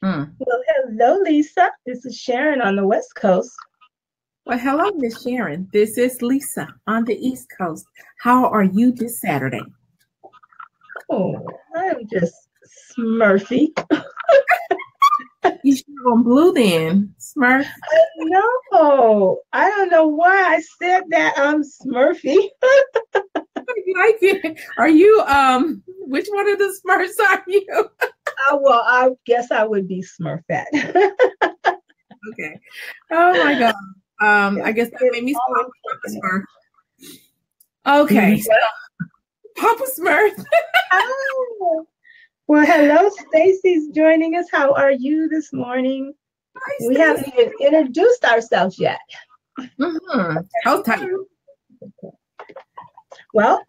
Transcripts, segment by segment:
Well, hello, Lisa. This is Sharon on the West Coast. Well, hello, Miss Sharon. This is Lisa on the East Coast. How are you this Saturday? Oh, I'm just Smurfy. You sure on blue then, Smurf? No, I don't know why I said that. I'm Smurfy. Like it. Are you, which one of the Smurfs are you? Well, I guess I would be Smurfette. Okay. Oh my God. I guess that made me Papa Smurf. Okay. So, Papa Smurf. Oh. Well, hello, Stacy's joining us. How are you this morning? Hi, we haven't even introduced ourselves yet. How tight? Well,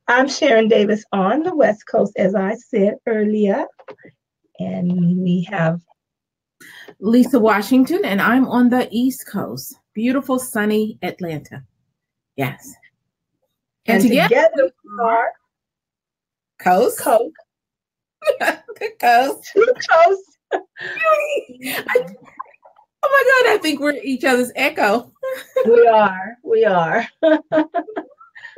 I'm Sharon Davis on the West Coast, as I said earlier. And we have Lisa Washington, and I'm on the East Coast. Beautiful, sunny Atlanta. Yes. And together we are Coast. Coast. The Coast. Two coasts. Oh my God, I think we're each other's echo. We are.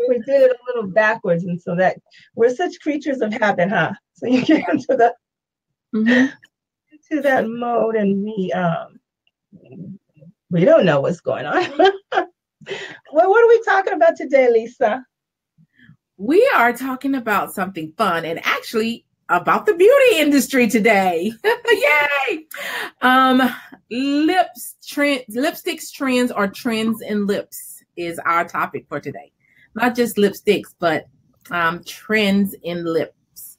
We did it a little backwards, and so that we're such creatures of habit, huh? So you get into the into that mode, and we don't know what's going on. Well, what are we talking about today, Lisa? We are talking about something fun, and actually about the beauty industry today. Yay! Lipsticks trends, or trends in lips is our topic for today. Not just lipsticks, but trends in lips.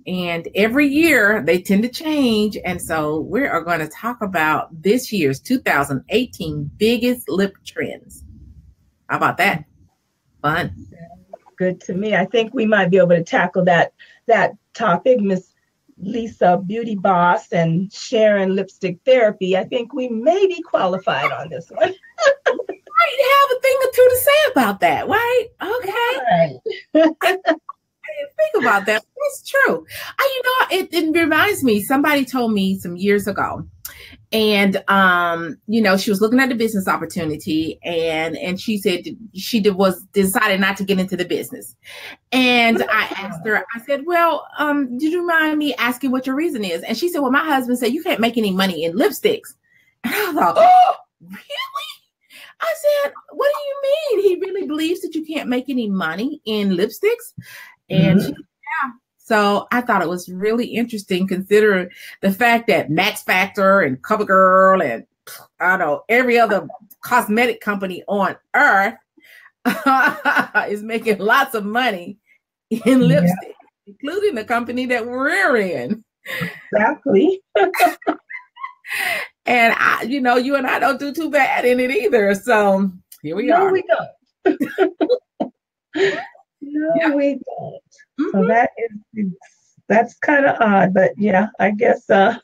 And every year they tend to change. And so we are going to talk about this year's 2018 biggest lip trends. How about that? Fun. Good to me. I think we might be able to tackle that topic, Miss Lisa, beauty boss, and Sharon, lipstick therapy. I think we may be qualified on this one. You have a thing or two to say about that, right? Okay. Right. I didn't think about that. It's true. It reminds me, somebody told me some years ago, and she was looking at the business opportunity, and she said she decided not to get into the business. And I asked her, I said, well, did you mind me asking what your reason is? And she said, well, my husband said you can't make any money in lipsticks. And I thought, oh, really? I said, what do you mean? He really believes that you can't make any money in lipsticks? And she said, yeah. So I thought it was really interesting, considering the fact that Max Factor and CoverGirl and I don't know, every other cosmetic company on earth is making lots of money in lipstick, including the company that we're in. Exactly. And you and I don't do too bad in it either. So here we are. No, we don't. We don't. So that's kind of odd, but yeah, I guess that's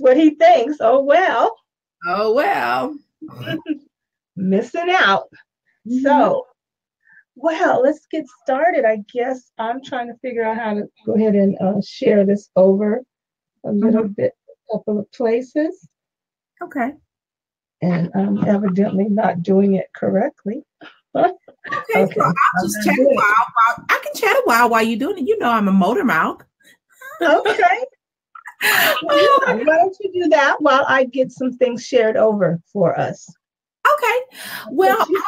what he thinks. Oh well. Missing out. So, well, let's get started. I guess I'm trying to figure out how to go ahead and share this over a little bit, a couple of places. Okay. And I'm evidently not doing it correctly. Okay, so I'll just chat a while. I can chat a while you're doing it. You know I'm a motor mouth. Okay. Why don't you do that while I get some things shared over for us? Okay. Well, the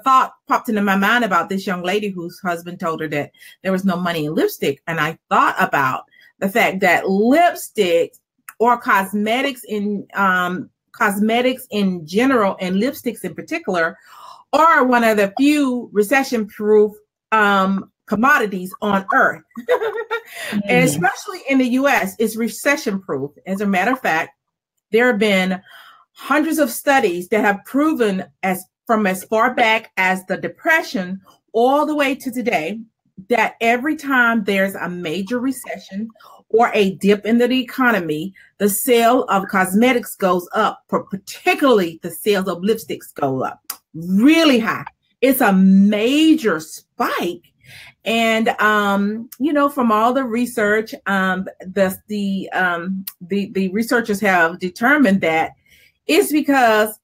thought popped into my mind about this young lady whose husband told her that there was no money in lipstick, and I thought about the fact that lipstick or cosmetics in general, and lipsticks in particular, are one of the few recession-proof commodities on earth. And especially in the US, it's recession-proof. As a matter of fact, there have been hundreds of studies that have proven from as far back as the Depression all the way to today that every time there's a major recession or a dip in the economy, the sale of cosmetics goes up, particularly the sales of lipsticks go up really high. It's a major spike. And from all the research, the researchers have determined that it's because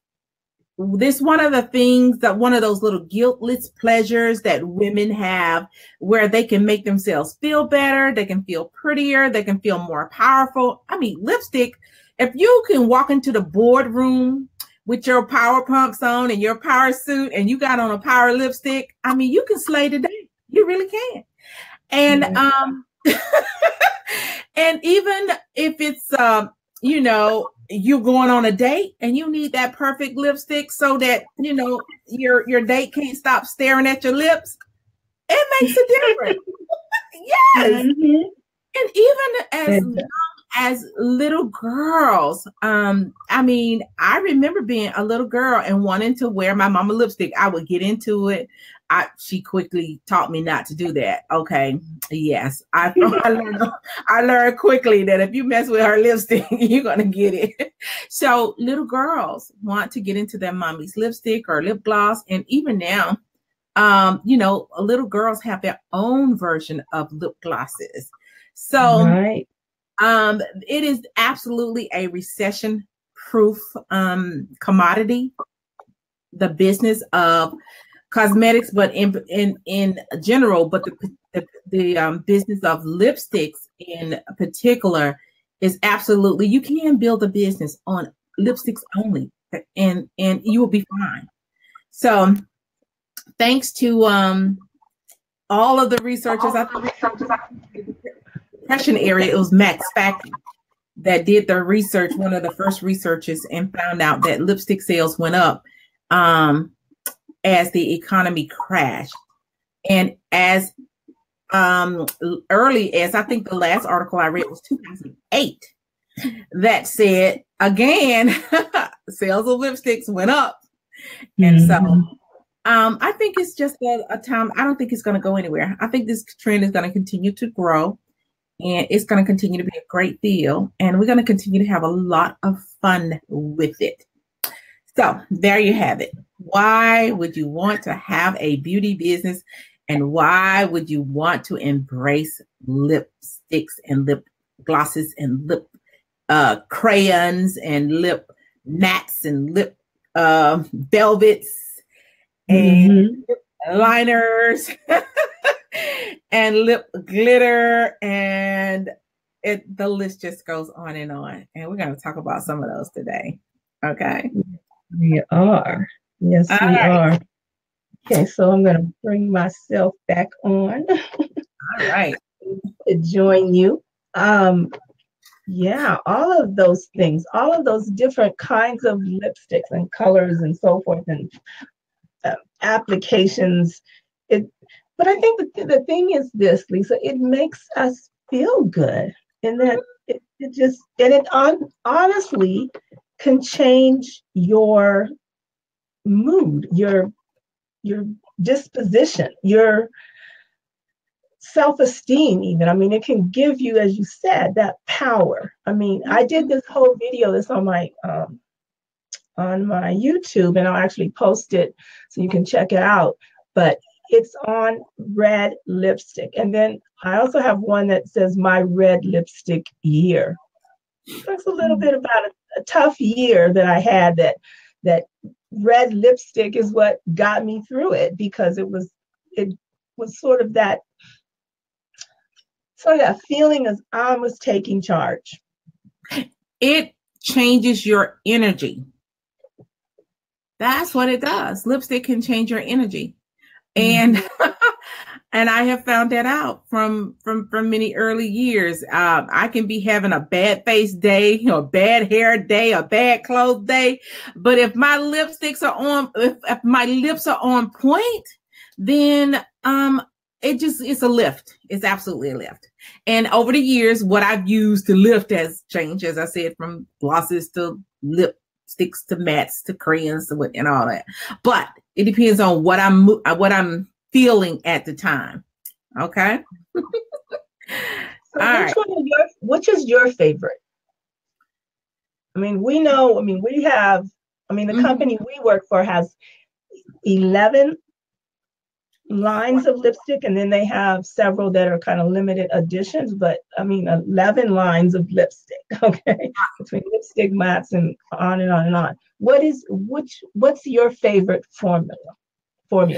this one of the things that one of those little guiltless pleasures that women have, where they can make themselves feel better, they can feel prettier, they can feel more powerful. I mean, lipstick, if you can walk into the boardroom with your power pumps on and your power suit and you got on a power lipstick, I mean, you can slay the day. You really can. And and even if it's you're going on a date and you need that perfect lipstick so that your date can't stop staring at your lips, it makes a difference. Yes. Mm-hmm. And even as little girls, I mean, I remember being a little girl and wanting to wear my mama lipstick. I would get into it. She quickly taught me not to do that. Okay. Yes. I learned quickly that if you mess with her lipstick, you're going to get it. So little girls want to get into their mommy's lipstick or lip gloss. And even now, little girls have their own version of lip glosses. So right. It is absolutely a recession-proof commodity, the business of cosmetics, but in general, but the business of lipsticks in particular is absolutely, you can build a business on lipsticks only, and you will be fine. So thanks to all of the researchers, depression area, it was Max Factor that did the research, one of the first researchers, and found out that lipstick sales went up as the economy crashed. And as early as, I think the last article I read was 2008, that said, again, sales of lipsticks went up. And so I think it's just a time. I don't think it's going to go anywhere. I think this trend is going to continue to grow. And it's going to continue to be a great deal. And we're going to continue to have a lot of fun with it. So there you have it. Why would you want to have a beauty business? And why would you want to embrace lipsticks and lip glosses and lip crayons and lip mats and lip velvets and lip liners and lip glitter, and the list just goes on. And we're going to talk about some of those today. Okay. We are. Yes, we are. Okay, so I'm going to bring myself back on. All right. To join you. Yeah, all of those things, all of those different kinds of lipsticks and colors and so forth, and applications. But I think the thing is this, Lisa, it makes us feel good, in that it honestly can change your mood, your disposition, your self-esteem even. I mean, it can give you, as you said, that power. I mean, I did this whole video that's on my YouTube, and I'll actually post it so you can check it out. But it's on red lipstick. And then I also have one that says my red lipstick year. Talks a little bit about a tough year that I had, that red lipstick is what got me through it, because it was sort of that feeling as I was taking charge. It changes your energy. That's what it does. Lipstick can change your energy. And and I have found that out from many early years. I can be having a bad face day, or bad hair day, or bad clothes day, but if my lipsticks are on, if my lips are on point, then it's a lift. It's absolutely a lift. And over the years, what I've used to lift has changed, as I said, from glosses to lipsticks to mattes to crayons and all that. But it depends on what I'm feeling at the time. Okay. So which is your favorite? I mean, the company we work for has 11 lines of lipstick, and then they have several that are kind of limited editions, but I mean 11 lines of lipstick, okay, between lipstick, mattes, and on and on and on. What's your favorite formula? All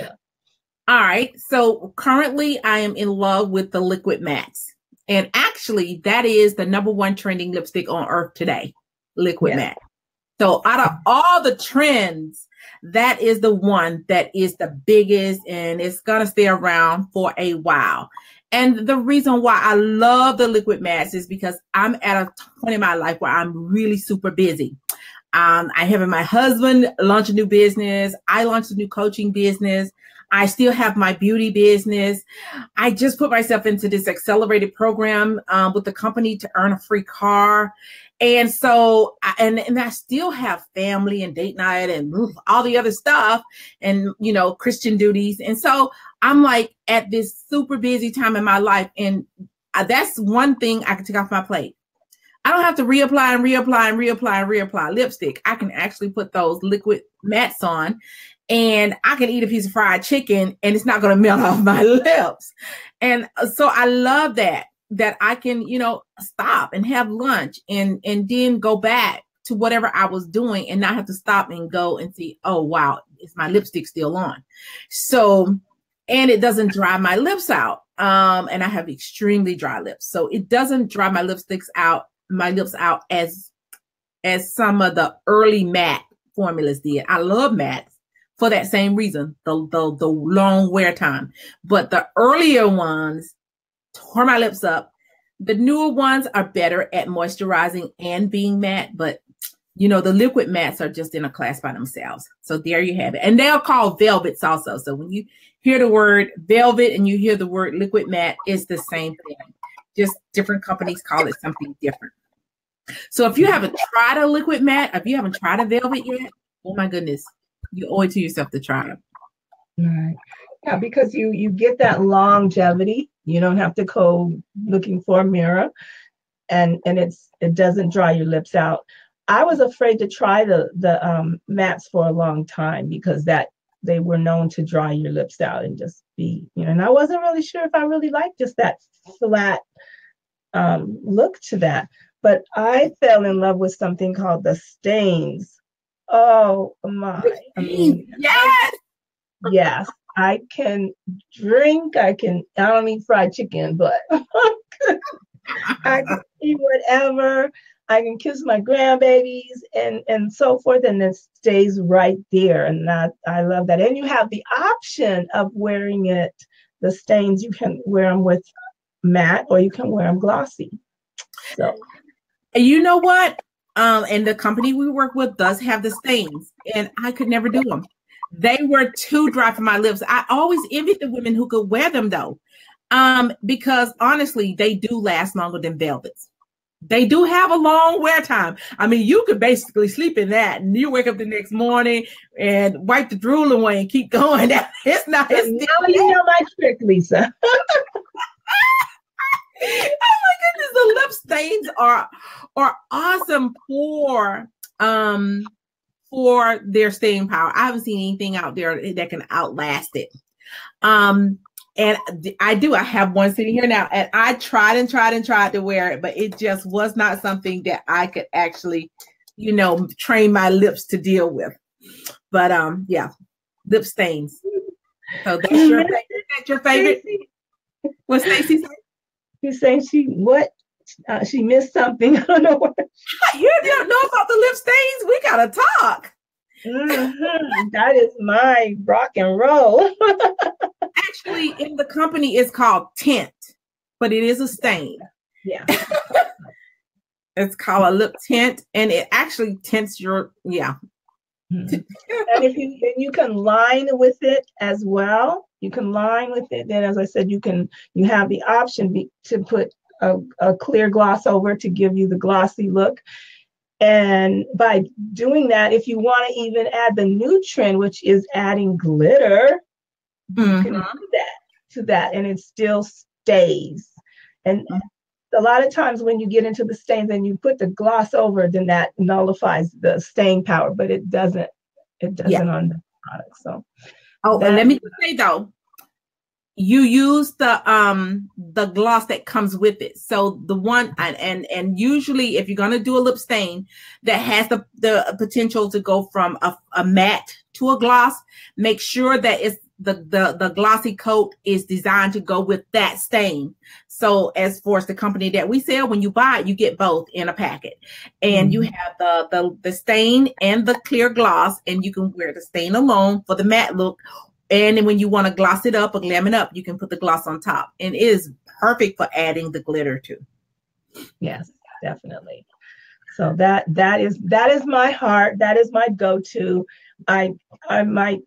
right, so currently I am in love with the liquid mattes, and actually that is the #1 trending lipstick on earth today, liquid matte. So out of all the trends, that is the one that is the biggest, and it's going to stay around for a while. And the reason why I love the liquid mattes is because I'm at a point in my life where I'm really super busy. I have my husband launch a new business. I launched a new coaching business. I still have my beauty business. I just put myself into this accelerated program with the company to earn a free car. And so, and I still have family and date night and all the other stuff and, you know, Christian duties. And so I'm like at this super busy time in my life. And that's one thing I can take off my plate. I don't have to reapply lipstick. I can actually put those liquid mattes on, and I can eat a piece of fried chicken and it's not going to melt off my lips. And so I love that I can, you know, stop and have lunch and then go back to whatever I was doing and not have to stop and go and see, oh, wow, is my lipstick still on? So, and it doesn't dry my lips out. And I have extremely dry lips. So it doesn't dry my lips out as some of the early matte formulas did. I love mattes for that same reason, the long wear time. But the earlier ones tore my lips up. The newer ones are better at moisturizing and being matte, but you know, the liquid mattes are just in a class by themselves. So there you have it. And they're called velvets also. So when you hear the word velvet and you hear the word liquid matte, it's the same thing. Just different companies call it something different. So if you haven't tried a liquid matte, if you haven't tried a velvet yet, oh my goodness, you owe it to yourself to try it. Right. Yeah, because you get that longevity. You don't have to go looking for a mirror, and it doesn't dry your lips out. I was afraid to try the mattes for a long time because they were known to dry your lips out and just be, you know, and I wasn't really sure if I really liked just that flat look to that. But I fell in love with something called the stains. Oh my! I mean, yes. I can drink. I don't eat fried chicken, but I can eat whatever. I can kiss my grandbabies and so forth, and it stays right there. And I love that. And you have the option of wearing it. The stains, you can wear them with matte, or you can wear them glossy. So, you know what? And the company we work with does have the stains, and I could never do them. They were too dry for my lips. I always envied the women who could wear them though, because honestly, they do last longer than velvets. They do have a long wear time. I mean, you could basically sleep in that and you wake up the next morning and wipe the drool away and keep going. It's not. It's now you know my trick, Lisa. Oh my goodness, the lip stains are awesome for their staying power. I haven't seen anything out there that can outlast it. And I have one sitting here now, and I tried to wear it, but it just was not something that I could actually, you know, train my lips to deal with. But yeah, lip stains. So that's your favorite. What Stacey said? She's saying she missed something. I don't know what. You don't know about the lip stains? We gotta talk. Mm-hmm. That is my rock and roll. Actually, in the company, it's called tint, but it is a stain. Yeah. It's called a lip tint, and it actually tints your, yeah. Mm-hmm. And you can line with it as well. You can line with it. Then, as I said, you have the option to put a clear gloss over to give you the glossy look. And by doing that, if you want to even add the new trend, which is adding glitter, you can do that to that, and it still stays. And a lot of times when you get into the stains and you put the gloss over, then that nullifies the stain power, but it doesn't on the product. So and let me say though, you use the gloss that comes with it. So the one, and usually if you're going to do a lip stain that has the potential to go from a matte to a gloss, make sure that it's the glossy coat is designed to go with that stain. So as far as the company that we sell, when you buy it, you get both in a packet, and you have the stain and the clear gloss, and you can wear the stain alone for the matte look. And then when you want to gloss it up or glam it up, you can put the gloss on top, and it is perfect for adding the glitter too. Yes, definitely. So that is my heart. That is my go-to. I might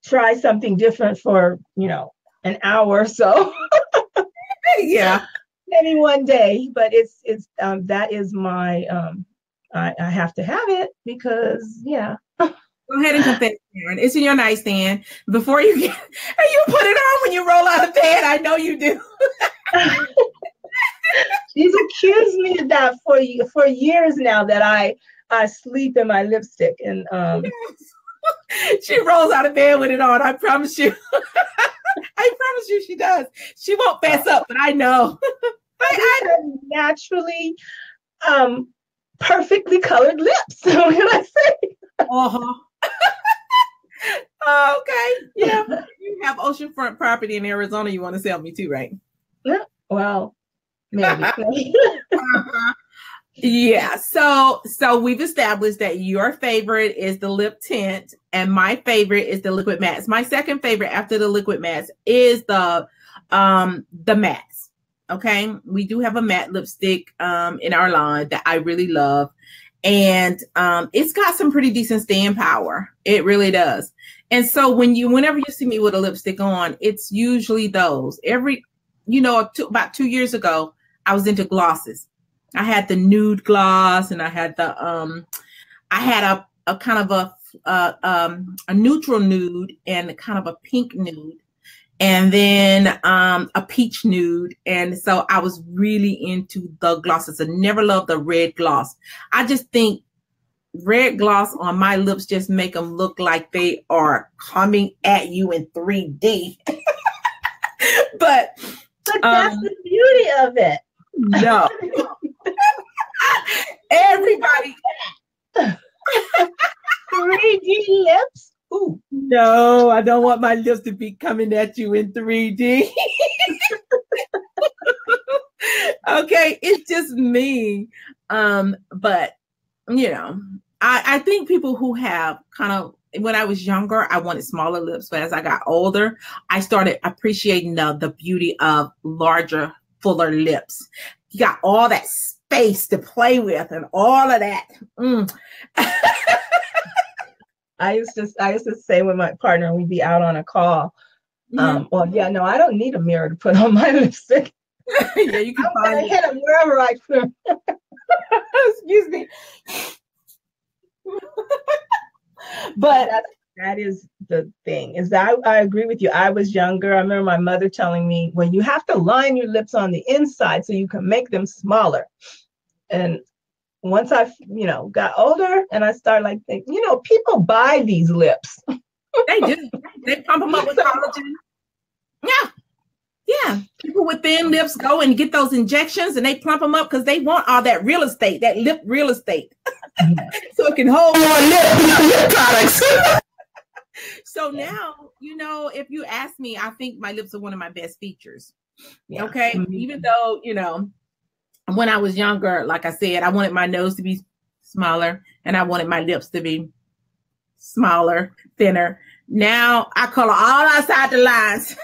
try something different for, an hour or so. Yeah. Maybe one day, but it's that is my I have to have it because Go ahead and confess, Sharon. It's in your nightstand. Before you get, and you put it on when you roll out of bed. I know you do. She's accused me of that for years now, that I sleep in my lipstick, and she rolls out of bed with it on. I promise you. I promise you she does. She won't fess up, but I know. I have naturally perfectly colored lips. What can I say? Uh-huh. Okay. Yeah. You have oceanfront property in Arizona you want to sell me too, right? Yeah. Well, maybe. Yeah. So we've established that your favorite is the lip tint and my favorite is the liquid mattes. My second favorite after the liquid mattes is the mattes. Okay. We do have a matte lipstick in our line that I really love. And it's got some pretty decent staying power. It really does. And so whenever you see me with a lipstick on, it's usually those. About 2 years ago, I was into glosses. I had the nude gloss, and I had a kind of a neutral nude and kind of a pink nude, and then a peach nude. And so I was really into the glosses. I never loved the red gloss. I just think red gloss on my lips just make them look like they are coming at you in 3D. But that's the beauty of it. No. Everybody. 3D lips? Ooh. No, I don't want my lips to be coming at you in 3D. Okay, it's just me. But I think people who have when I was younger, I wanted smaller lips, but as I got older, I started appreciating the beauty of larger, fuller lips. You got all that space to play with and all of that. I used to say with my partner, we'd be out on a call. I don't need a mirror to put on my lipstick. Yeah, you can find it. Hit them wherever I put. Excuse me. But that is the thing. Is that I agree with you. I was younger. I remember my mother telling me, well, you have to line your lips on the inside so you can make them smaller. And once I, got older and I started thinking, people buy these lips. They do. They pump them up with collagen. Yeah. Yeah. People with thin lips go and get those injections and they plump them up because they want all that real estate, that lip real estate. So it can hold more lip products. So now, if you ask me, I think my lips are one of my best features. Yeah. Okay. Mm-hmm. Even though, when I was younger, like I said, I wanted my nose to be smaller and I wanted my lips to be smaller, thinner. Now I color all outside the lines.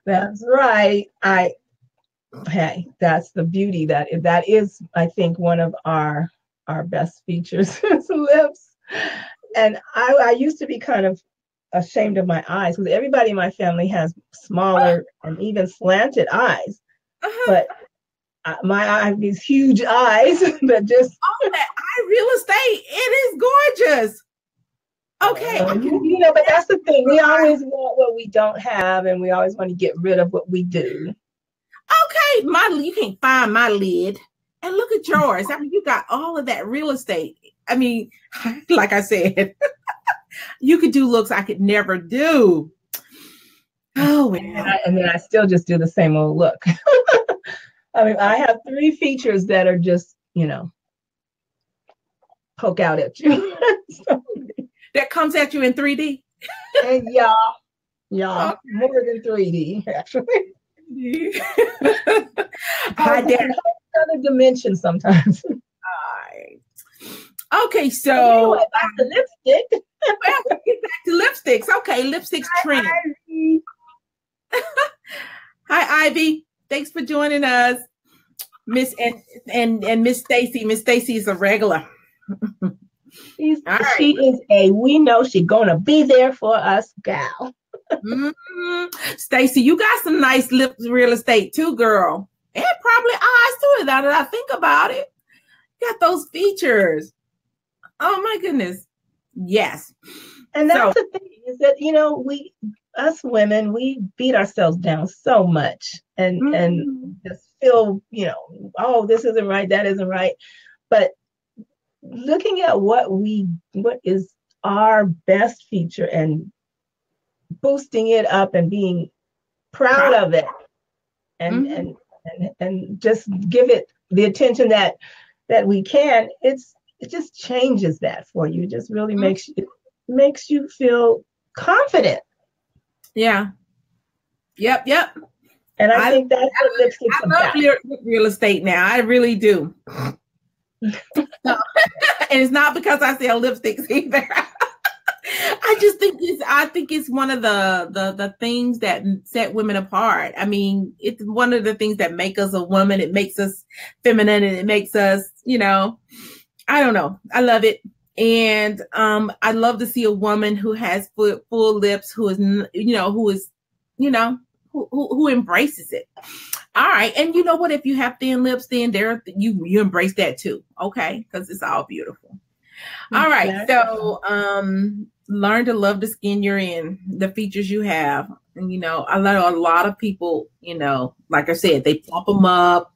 That's right. That's the beauty. That is, I think, one of our best features is lips. And I used to be kind of ashamed of my eyes because everybody in my family has smaller and even slanted eyes. But I have these huge eyes that just that eye real estate. It is gorgeous. Okay. But that's the thing. We always want what we don't have, and we always want to get rid of what we do. Okay, you can't find my lid, and look at yours. I mean, you got all of that real estate. I mean, like I said, You could do looks I could never do. Oh, well. And then I still just do the same old look. I mean, I have 3 features that are just, poke out at you. So, that comes at you in 3D? And yeah, okay. More than 3D, actually. Another dimension sometimes. Okay, so anyway, back to lipstick. Well, we'll get back to lipsticks. Okay, lipsticks trend. Hi, Ivy. Thanks for joining us, Miss and Miss Stacy. Miss Stacy is a regular. She is we know she's gonna be there for us, gal. Stacy, you got some nice lip real estate too, girl. And probably eyes too. Now that I think about it, you got those features. Oh my goodness. Yes. And that's the thing is that, us women, we beat ourselves down so much and just feel, oh, this isn't right, that isn't right. But looking at what is our best feature and boosting it up and being proud of it and just give it the attention that we can, it just changes that for you. It just really makes you feel confident. Yeah. Yep. And I think that's what lipstick's about. I love real estate now. I really do. And it's not because I sell lipsticks either. I just think it's one of the things that set women apart. I mean, it's one of the things that make us a woman. It makes us feminine, and it makes us, I don't know. I love it. And I love to see a woman who has full lips, who embraces it. All right. And you know what? If you have thin lips, then you embrace that too. Okay. Because it's all beautiful. All right. So learn to love the skin you're in, the features you have. And, I know a lot of people, like I said, they plump them up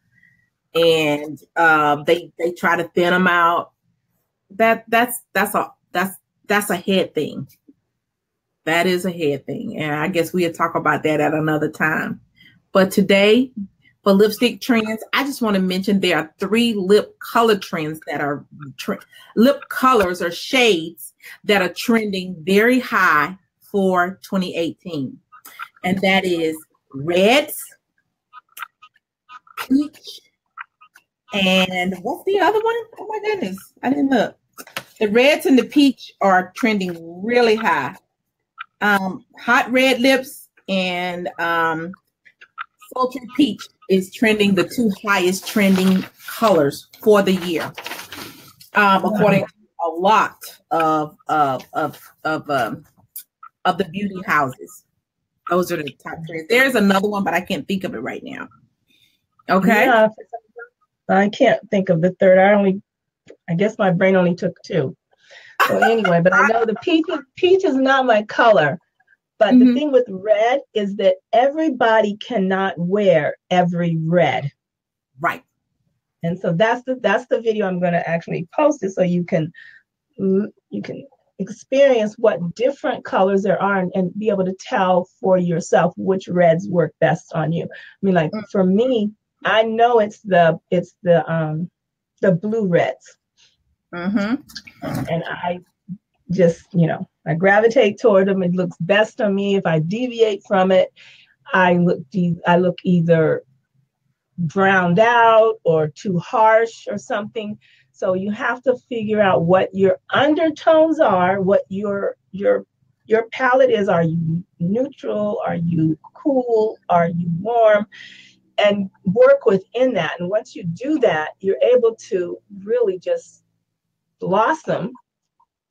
and they try to thin them out. That's a head thing. That is a head thing. And I guess we'll talk about that at another time. But today, for lipstick trends, I just want to mention there are 3 lip color trends that are lip colors or shades that are trending very high for 2018. And that is reds, peach, and what's the other one? Oh my goodness, I didn't look. The reds and the peach are trending really high. Hot red lips and sultry peach is trending, the 2 highest trending colors for the year, according to a lot of the beauty houses. Those are the top trends. There's another one, but I can't think of it right now. Okay. Yeah, I can't think of the third. I guess my brain only took 2. So anyway, but I know the peach is not my color. But the thing with red is that everybody cannot wear every red. Right. And so that's the video I'm going to actually post it so you can experience what different colors there are and be able to tell for yourself which reds work best on you. I mean, like for me, I know it's the blue reds. And I just, I gravitate toward them. It looks best on me. If I deviate from it, I look either drowned out or too harsh or something. So you have to figure out what your undertones are, what your palette is. Are you neutral? Are you cool? Are you warm? And work within that. And once you do that, you're able to really just blossom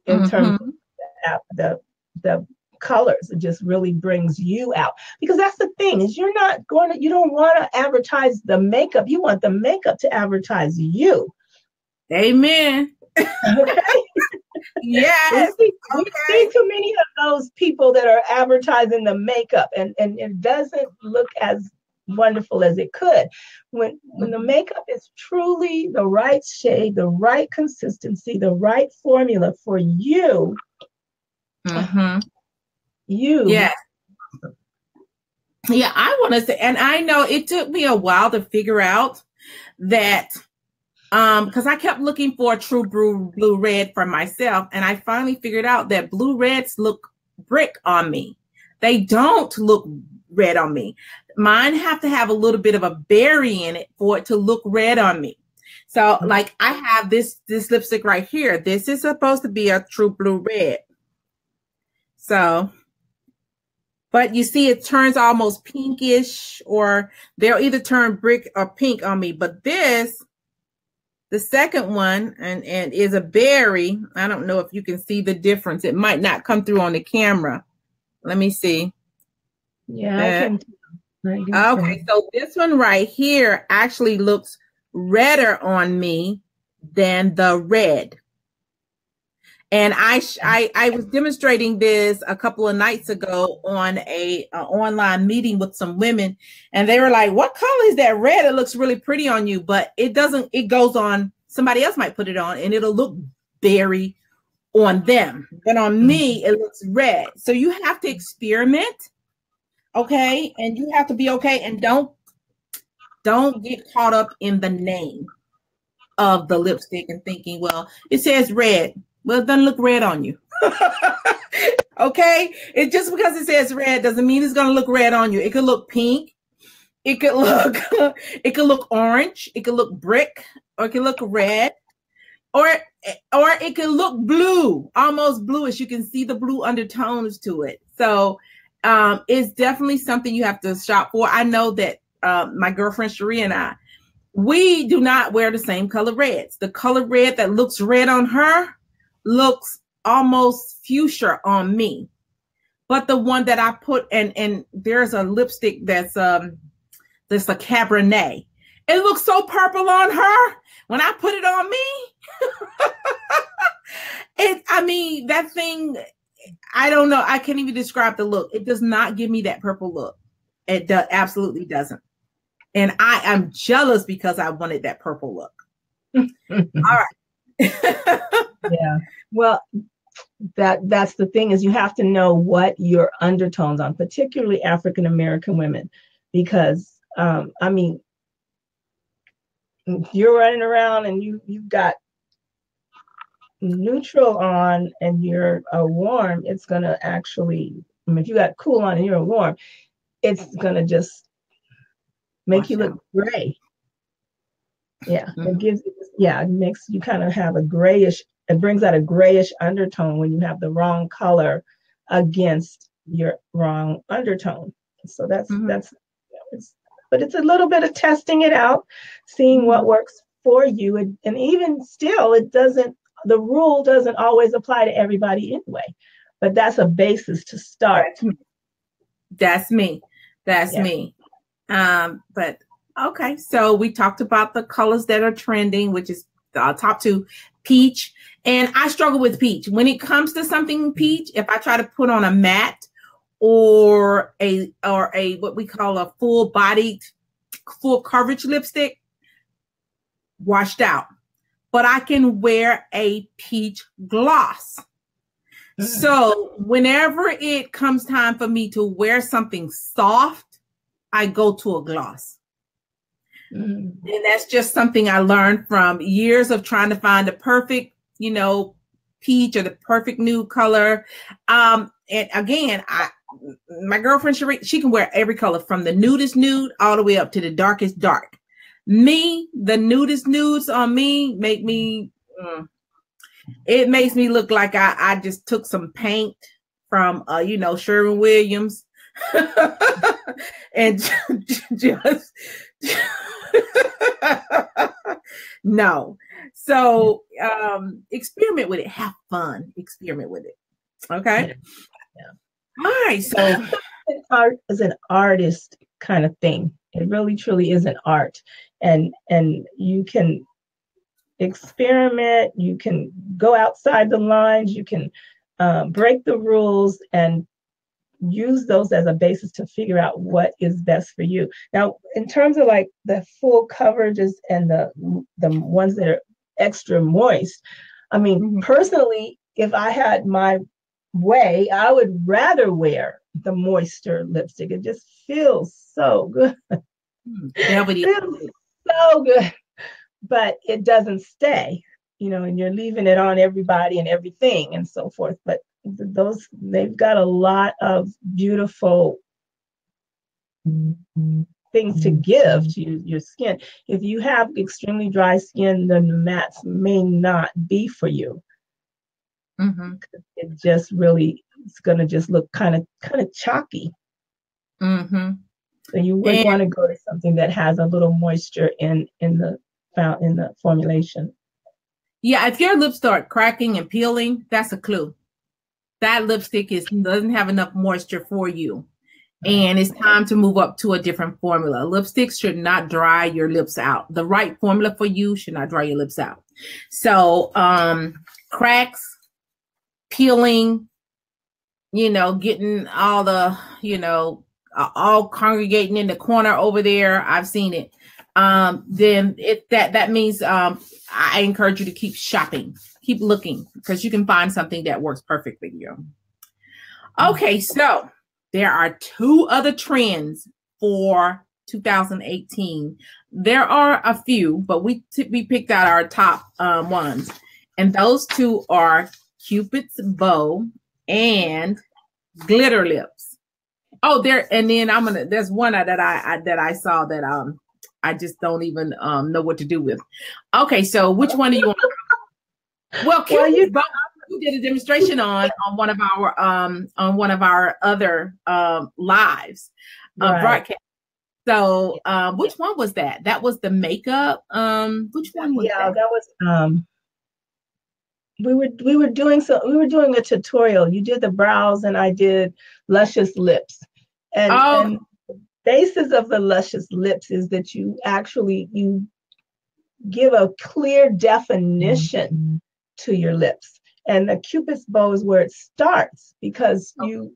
in terms of the colors. It just really brings you out, because that's the thing is you don't want to advertise the makeup. You want the makeup to advertise you. Amen. Okay. Yes. We see too many of those people that are advertising the makeup and it doesn't look as wonderful as it could. When the makeup is truly the right shade, the right consistency, the right formula for you, Mm-hmm. You. Yeah, I want to say, and I know it took me a while to figure out that, because I kept looking for a true blue red for myself, and I finally figured out that blue reds look brick on me. They don't look red on me. Mine have to have a little bit of a berry in it for it to look red on me. So, like, I have this lipstick right here. This is supposed to be a true blue red. So, but you see, it turns almost pinkish, or they'll either turn brick or pink on me. But this, the second one, and is a berry. I don't know if you can see the difference. It might not come through on the camera. Let me see. Yeah, I can. Okay, so this one right here actually looks redder on me than the red. And I was demonstrating this a couple of nights ago on a online meeting with some women, and they were like, "What color is that red? It looks really pretty on you, but it doesn't. It goes on. Somebody else might put it on, and it'll look berry on them, but on me, it looks red." So you have to experiment, okay, and you have to be okay, and don't get caught up in the name of the lipstick and thinking, well, it says red. Well, it doesn't look red on you. Okay? It just because it says red doesn't mean it's going to look red on you. It could look pink. It could look it could look orange. It could look brick, or it could look red, or it could look blue, almost bluish. You can see the blue undertones to it. So it's definitely something you have to shop for. I know that my girlfriend Cherie and I, we do not wear the same color reds. The color red that looks red on her looks almost fuchsia on me. But the one that I put, and there's a lipstick that's a Cabernet. It looks so purple on her. When I put it on me, that thing, I don't know. I can't even describe the look. It does not give me that purple look. It absolutely doesn't. And I am jealous because I wanted that purple look. All right. Yeah. Well, that's the thing, is you have to know what your undertones on, particularly African American women, because you're running around and you've got neutral on and you're warm, it's gonna actually, if you got cool on and you're warm, it's gonna just make you look gray. Yeah, it makes you kind of have a grayish. It brings out a grayish undertone when you have the wrong color against your wrong undertone. So that's but it's a little bit of testing it out, seeing what works for you, and even still, the rule doesn't always apply to everybody anyway. But that's a basis to start. That's me. But okay, so we talked about the colors that are trending, which is top two, peach. And I struggle with peach. When it comes to something peach, if I try to put on a matte or a what we call a full coverage lipstick, washed out. But I can wear a peach gloss. So whenever it comes time for me to wear something soft, I go to a gloss. And that's just something I learned from years of trying to find the perfect, peach or the perfect nude color. And again, my girlfriend, Cherie, she can wear every color from the nudest nude all the way up to the darkest dark. Me, the nudest nudes on me it makes me look like I just took some paint from, Sherwin-Williams and just no. So experiment with it. Have fun. Experiment with it. Okay. Yeah. All right. So art is an artist kind of thing. It really truly is an art. And you can experiment, you can go outside the lines, you can break the rules and use those as a basis to figure out what is best for you. Now, in terms of like the full coverages and the ones that are extra moist, personally, if I had my way, I would rather wear the moisture lipstick. It just feels so good. Velvety. Feels so good, but it doesn't stay, and you're leaving it on everybody and everything and so forth. But they've got a lot of beautiful things to give to your skin. If you have extremely dry skin, then the mattes may not be for you. It just really, it's going to just look kind of chalky. So you would want to go to something that has a little moisture in the formulation. Yeah, if your lips start cracking and peeling, that's a clue. That lipstick doesn't have enough moisture for you. And it's time to move up to a different formula. Lipsticks should not dry your lips out. The right formula for you should not dry your lips out. So cracks, peeling, getting all the, all congregating in the corner over there. I've seen it. Then that means I encourage you to keep shopping, keep looking, because you can find something that works perfectly for you. Okay, so there are 2 other trends for 2018. There are a few, but we picked out our top ones, and those 2 are Cupid's bow and glitter lips. Oh, there's one that I saw that I just don't even know what to do with. Okay, so which one do you want? Well, Cupid's bow, we did a demonstration on one of our other lives broadcast. So which one was that? That was the makeup. Which one was that? That was we were doing a tutorial. You did the brows and I did luscious lips. And the basis of the luscious lips is that you give a clear definition to your lips. And the Cupid's bow is where it starts, because you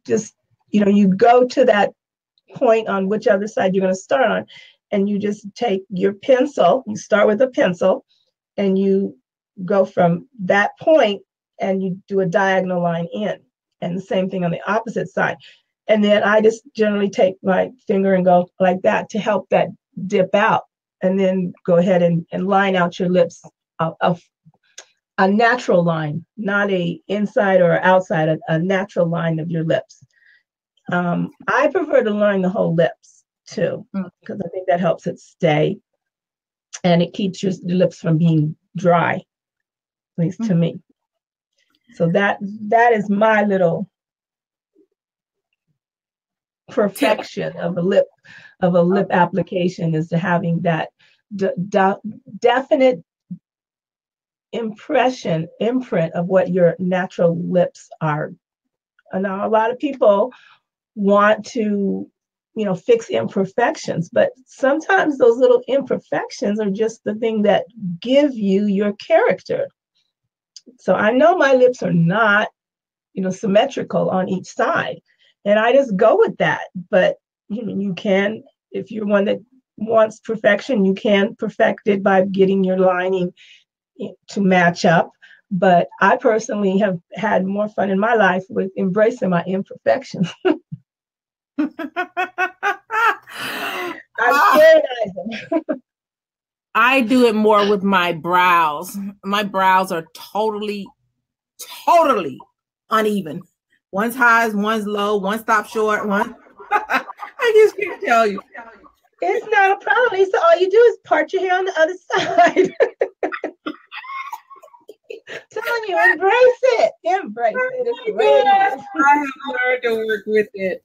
just, you go to that point on which other side you're going to start on, and you just take your pencil, you start with a pencil, and you go from that point and you do a diagonal line in, and the same thing on the opposite side. And then I just generally take my finger and go like that to help that dip out, and then go ahead and line out your lips of a natural line, not a inside or outside, a natural line of your lips. I prefer to line the whole lips too, because I think that helps it stay, and it keeps your lips from being dry, at least to me. So that is my little perfection of a lip application, is to having that definite imprint of what your natural lips are. And now a lot of people want to, fix imperfections, but sometimes those little imperfections are just the thing that give you your character. So I know my lips are not, symmetrical on each side, and I just go with that. But you can, if you're one that wants perfection, you can perfect it by getting your lining to match up. But I personally have had more fun in my life with embracing my imperfections. I do it more with my brows. My brows are totally uneven. One's high, one's low, one stops short, one. I just can't tell you. It's not a problem, Lisa. All you do is part your hair on the other side. Telling you, embrace it. Embrace it. It's great. I have learned to work with it.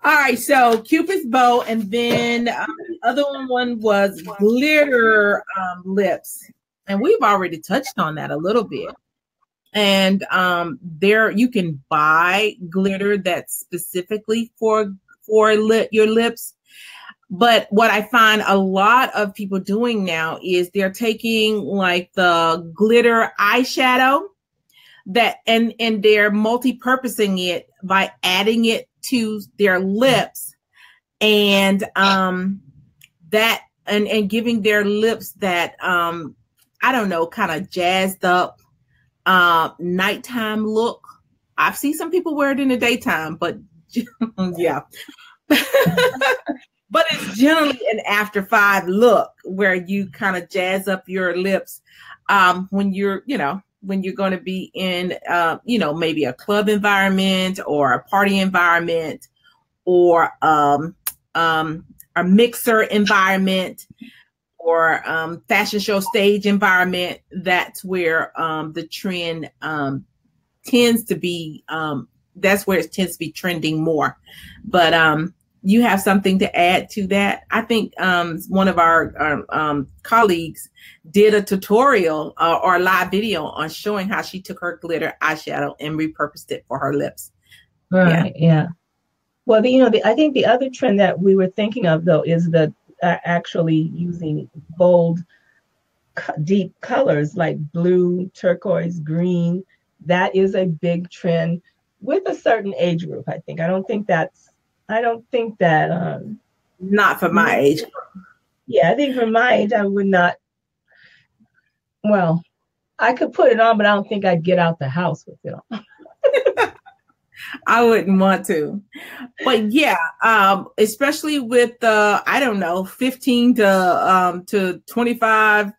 All right, so Cupid's bow, and then the other one was glitter lips, and we've already touched on that a little bit. And there you can buy glitter that's specifically for your lips. But what I find a lot of people doing now is they're taking like the glitter eyeshadow and they're multi-purposing it by adding it to their lips, and that and giving their lips that I don't know, kind of jazzed up nighttime look. I've seen some people wear it in the daytime, but yeah. But it's generally an after 5 look where you kind of jazz up your lips when you're, when you're going to be in, maybe a club environment or a party environment or a mixer environment or fashion show stage environment. That's where the trend tends to be. That's where it tends to be trending more. But you have something to add to that? I think one of our colleagues did a tutorial or a live video on showing how she took her glitter eyeshadow and repurposed it for her lips. Right. Yeah. Well, I think the other trend that we were thinking of, though, is the actually using bold, deep colors like blue, turquoise, green. That is a big trend with a certain age group. I think. I don't think that. Not for my age group. Yeah, I think for my age, I would not. Well, I could put it on, but I don't think I'd get out the house with it on. I wouldn't want to. But yeah, especially with the, 15 to 25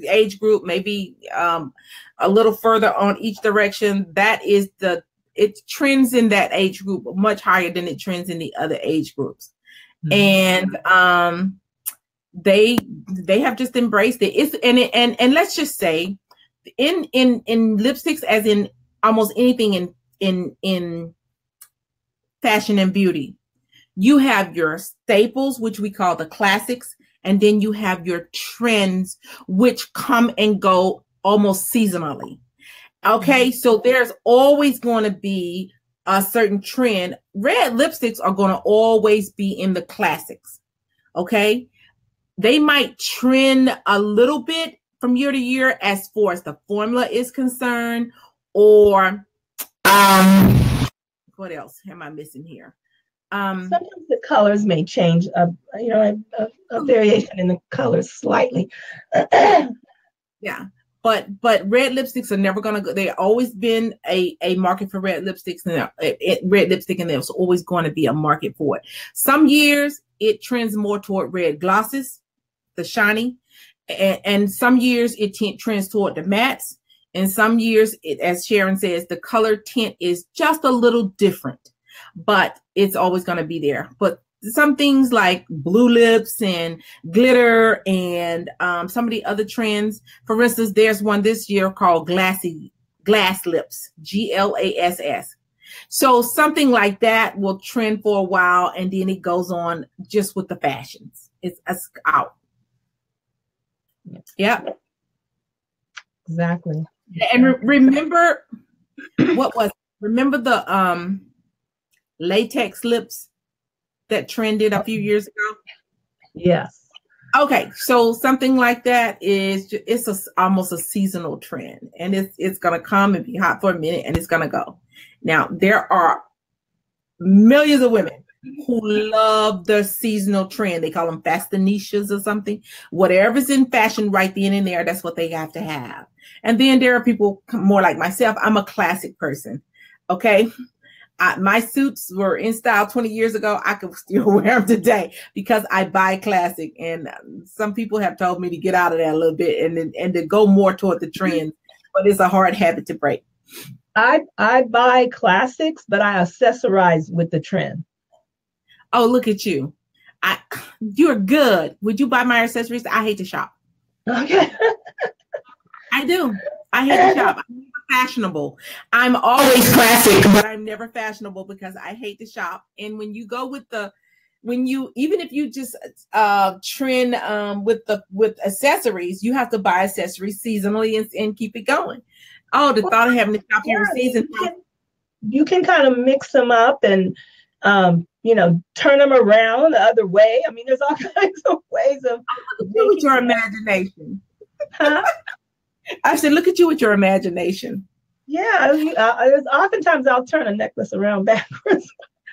age group, maybe a little further on each direction. That is it trends in that age group much higher than it trends in the other age groups. Mm-hmm. And they have just embraced it. And let's just say in lipsticks, as in almost anything in fashion and beauty, you have your staples, which we call the classics, and then you have your trends, which come and go almost seasonally. Okay, so there's always going to be a certain trend. Red lipsticks are going to always be in the classics. Okay, they might trend a little bit from year to year as far as the formula is concerned, or what else am I missing here? Sometimes the colors may change, a variation in the colors slightly. Yeah. But red lipsticks are never going to go. There's always been a market for red lipsticks, and red lipstick, and there's always going to be a market for it. Some years it trends more toward red glosses, the shiny, and some years it trends toward the mattes, and some years, as Sharon says, the color tint is just a little different, but it's always going to be there. But some things like blue lips and glitter and some of the other trends. For instance, there's one this year called glass lips, GLASS. So something like that will trend for a while, and then it goes on just with the fashions. It's out. Yep. Exactly. And remember, remember the latex lips that trended a few years ago? Yes. Okay, so something like that it's almost a seasonal trend, and it's gonna come and be hot for a minute, and it's gonna go. Now there are millions of women who love the seasonal trend. They call them fashionistas or something. Whatever's in fashion right then and there, that's what they have to have. And then there are people more like myself. I'm a classic person. Okay. My suits were in style 20 years ago. I could still wear them today because I buy classic. And some people have told me to get out of that a little bit and to go more toward the trends. But it's a hard habit to break. I buy classics, but I accessorize with the trend. Oh, look at you. You're good. Would you buy my accessories? I hate to shop. Okay. I do. I hate to shop. I'm never fashionable. I'm always classic, but I'm never fashionable because I hate to shop. And when you go with even if you just trend with accessories, you have to buy accessories seasonally and keep it going. Oh, the thought of having to shop every season. You can kind of mix them up and turn them around the other way. I mean, there's all kinds of ways of with your imagination. Huh? I said, look at you with your imagination. Yeah, oftentimes I'll turn a necklace around backwards.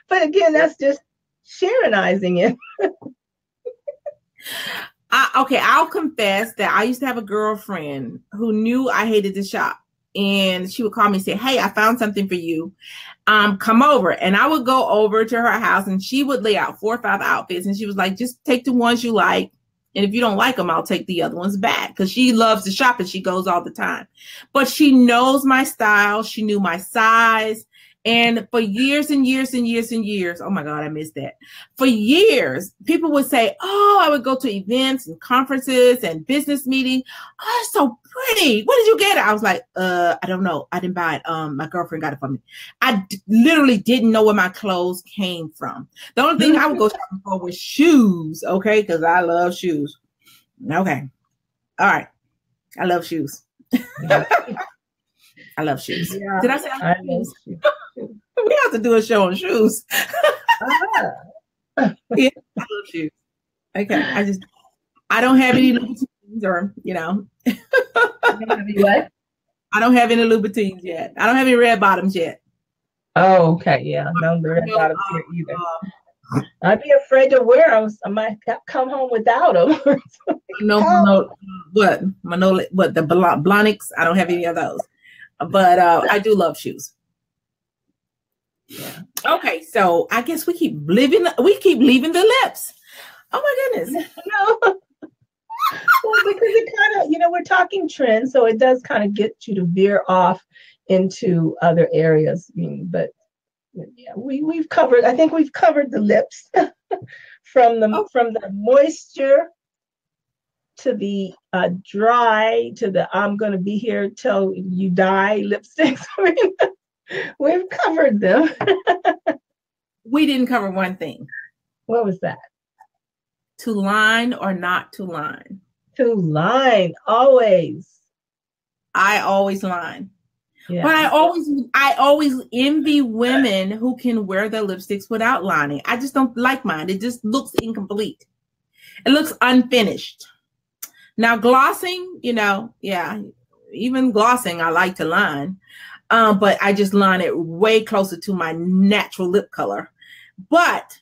But again, that's just Sharonizing it. Okay, I'll confess that I used to have a girlfriend who knew I hated to shop. and she would call me and say, hey, I found something for you. Come over. And I would go over to her house, and she would lay out 4 or 5 outfits. And she was like, just take the ones you like. And if you don't like them, I'll take the other ones back. Because she loves to shop and she goes all the time. But she knows my style. She knew my size. And for years and years and years and years, oh my God, I missed that. For years, people would say, oh, I would go to events and conferences and business meetings. Oh, it's so pretty. What did you get? I was like, I don't know. I didn't buy it. My girlfriend got it for me. I literally didn't know where my clothes came from. The only thing I would go shopping for was shoes. Okay. Because I love shoes. Okay. All right. I love shoes. I love shoes. Yeah, did I say I love shoes? We have to do a show on shoes. Yeah, I love shoes. Okay, I don't have any Louboutins or, you know. What? I don't have any Louboutins yet. I don't have any red bottoms yet. Oh, okay, yeah, no red bottoms here either. I'd be afraid to wear them. I might come home without them. The Blonics. I don't have any of those. But I do love shoes. Yeah. Okay, so I guess we keep leaving the lips. Oh my goodness. No. Well, because it kind of, you know, we're talking trends, so it does kind of get you to veer off into other areas. I mean, but yeah, we've covered. I think we've covered the lips from the moisture to the dry, to the I'm going to be here till you die lipsticks. I mean, we've covered them. We didn't cover one thing. What was that? To line or not to line? To line, always. I always line. Yeah. But I always envy women who can wear their lipsticks without lining. I just don't like mine. It just looks incomplete. It looks unfinished. Now, glossing, you know, yeah, even glossing, I like to line, but I just line it way closer to my natural lip color. But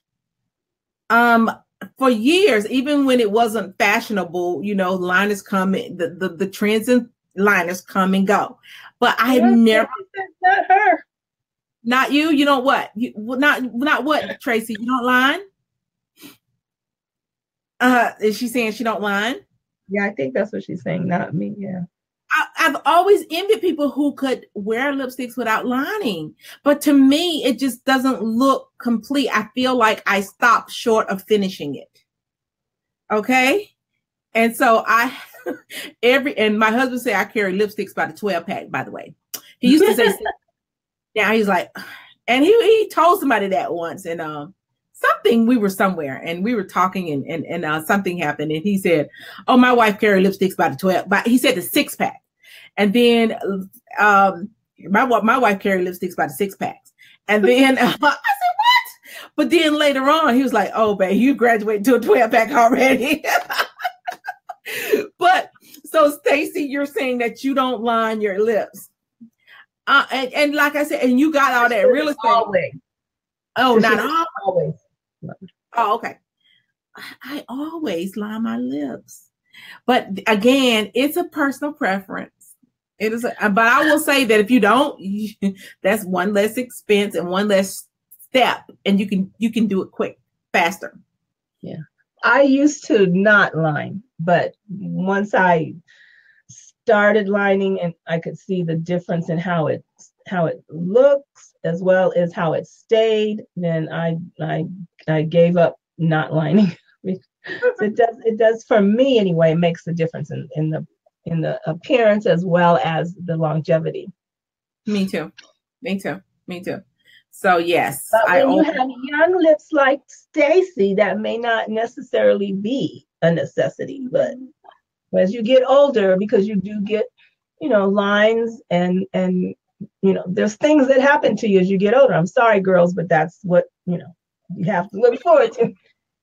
for years, even when it wasn't fashionable, you know, liners come, the trends in liners come and go. But I have never. Not her. Not you. You don't what? Not what, Tracy? You don't line? Is she saying she don't line? Yeah, I think that's what she's saying, not me. Yeah. I've always envied people who could wear lipsticks without lining. But to me, it just doesn't look complete. I feel like I stopped short of finishing it. Okay? And so and my husband said I carry lipsticks by the 12-pack, by the way. He used to say, now he's like, and he told somebody that once, and we were somewhere and we were talking and something happened and he said, oh, my wife carried lipsticks by the 12, but he said the 6-pack. And then my wife carried lipsticks by the 6-packs. And then I said, what? But then later on, he was like, oh, babe, you graduated to a 12-pack already. But so Stacey, you're saying that you don't line your lips. And like I said, and you got all that real estate. Always. Oh, not always. Oh, okay. I always line my lips, but again, it's a personal preference. It is, but I will say that if you don't, that's one less expense and one less step, and you can do it quick, faster. Yeah, I used to not line, but once I started lining, and I could see the difference in how it looks as well as how it stayed, then I gave up not lining. It does for me anyway. It makes a difference in the appearance as well as the longevity. Me too. So yes, but when you have young lips like Stacey, that may not necessarily be a necessity, but as you get older, because you do get, you know, lines and you know, there's things that happen to you as you get older. I'm sorry, girls, but that's what, you know, you have to look forward to.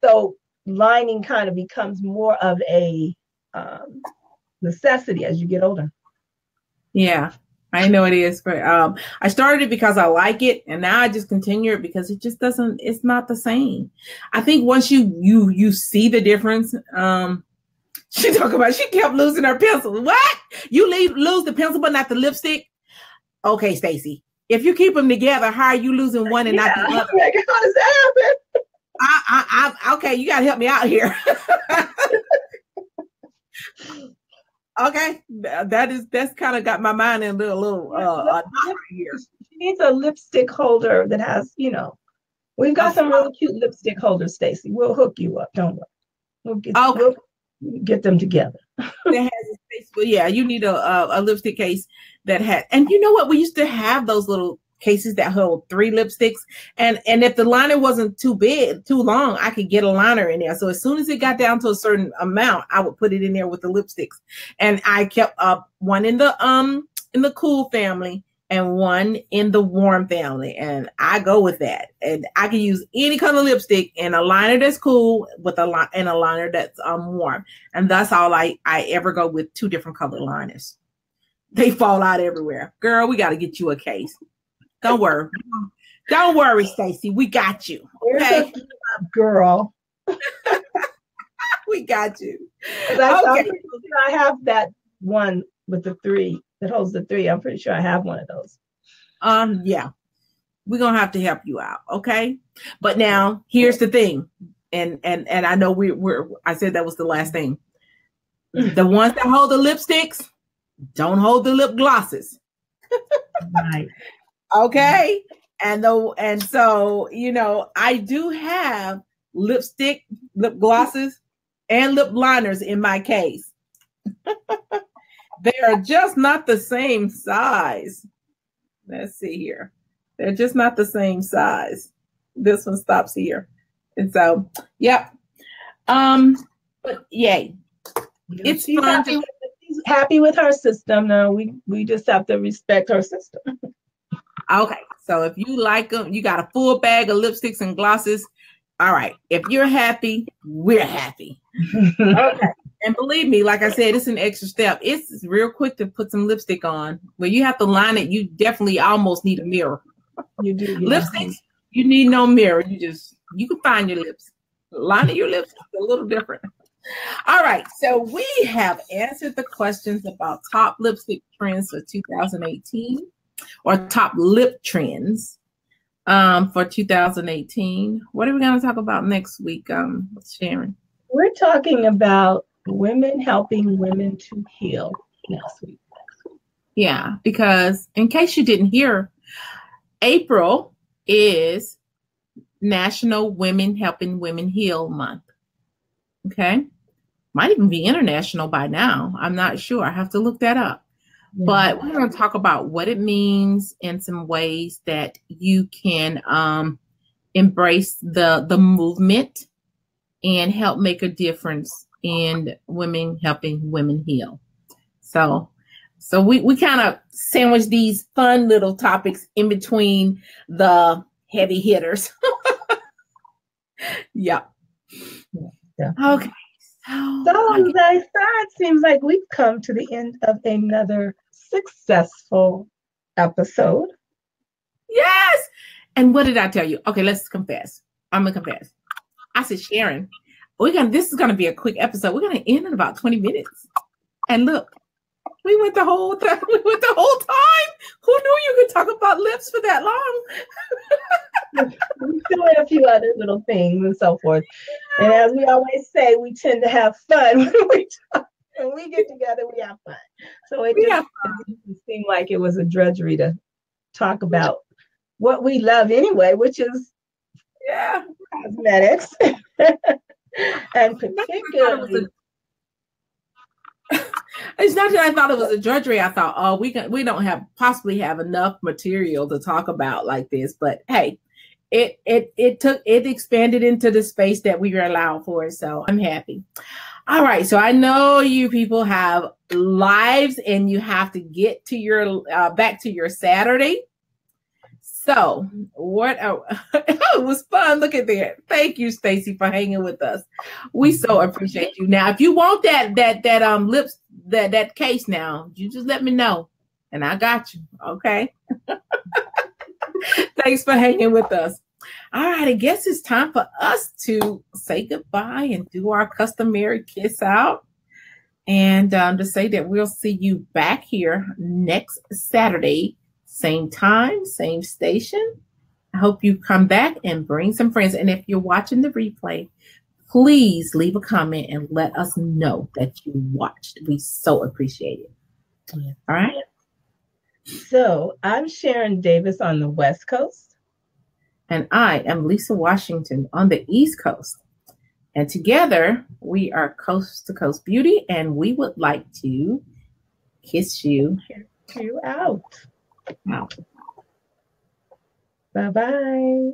So lining kind of becomes more of a necessity as you get older. Yeah, I know it is. But I started it because I like it, and now I just continue it because it just doesn't. It's not the same. I think once you see the difference. She kept losing her pencil. What? You lose the pencil, but not the lipstick? Okay, Stacy. If you keep them together, how are you losing one and not the other? Like, how does that happen? Okay, you got to help me out here. Okay, that's kind of got my mind in a little here. She needs a lipstick holder that has, we've got some really cute lipstick holders, Stacy. We'll hook you up. Don't worry. We'll get them together. That has a space. Well, yeah, you need a lipstick case that had, and you know what? We used to have those little cases that hold 3 lipsticks, and if the liner wasn't too big, too long, I could get a liner in there. So as soon as it got down to a certain amount, I would put it in there with the lipsticks. And I kept one in the cool family and one in the warm family, and I go with that. And I can use any color lipstick and a liner that's cool with a liner that's warm, and that's all I ever go with 2 different color liners. They fall out everywhere. Girl, we got to get you a case. Don't worry. Don't worry, Stacy. We got you. Okay, girl. We got you. Okay. I have that one with the 3 that holds the 3. I'm pretty sure I have one of those. Yeah. We're gonna have to help you out, okay? But now here's the thing. And I know I said that was the last thing. The ones that hold the lipsticks don't hold the lip glosses. Right. Okay. And so, I do have lip glosses, and lip liners in my case. They are just not the same size. Let's see here. They're just not the same size. This one stops here. And so, yep. But yay. It's fun. She's happy with her system. Now we just have to respect her system. Okay, so if you like them, you got a full bag of lipsticks and glosses. All right, if you're happy, we're happy. Okay, and believe me, like I said, it's an extra step. It's real quick to put some lipstick on. When you have to line it, you definitely almost need a mirror. You do. Yeah. Lipsticks, you need no mirror. You can find your lips. Lining your lips is a little different. All right, so we have answered the questions about top lipstick trends for 2018. Or top lip trends for 2018. What are we going to talk about next week, Sharon? We're talking about women helping women to heal next week. Yeah, because in case you didn't hear, April is National Women Helping Women Heal Month. Okay. Might even be international by now. I'm not sure. I have to look that up. But we're going to talk about what it means and some ways that you can embrace the movement and help make a difference in women helping women heal. So we kind of sandwich these fun little topics in between the heavy hitters. Yeah. Okay. So it seems like we've come to the end of another successful episode. Yes. And what did I tell you? Okay, let's confess. I'm gonna confess. I said, Sharon, this is gonna be a quick episode. We're gonna end in about 20 minutes. And look, we went the whole time. Who knew you could talk about lips for that long? We're doing a few other little things and so forth. And as we always say, we tend to have fun when we talk. When we get together, we have fun. So it didn't seem like it was a drudgery to talk about what we love anyway, which is cosmetics. And particularly, it's not that I thought it was a drudgery. I thought, we don't possibly have enough material to talk about like this. But hey, it expanded into the space that we were allowed for. So I'm happy. All right. So I know you people have lives and you have to get to your back to your Saturday. So it was fun. Look at that. Thank you, Stacy, for hanging with us. We so appreciate you. Now, if you want that case now, you just let me know and I got you. Okay. Thanks for hanging with us. All right, I guess it's time for us to say goodbye and do our customary kiss out. And to say that we'll see you back here next Saturday, same time, same station. I hope you come back and bring some friends. And if you're watching the replay, please leave a comment and let us know that you watched. We so appreciate it. Yeah. All right. So I'm SharenD Davis on the West Coast. And I am Lisa Washington on the East Coast. And together we are Coast to Coast Beauty, and we would like to kiss you out. Bye-bye.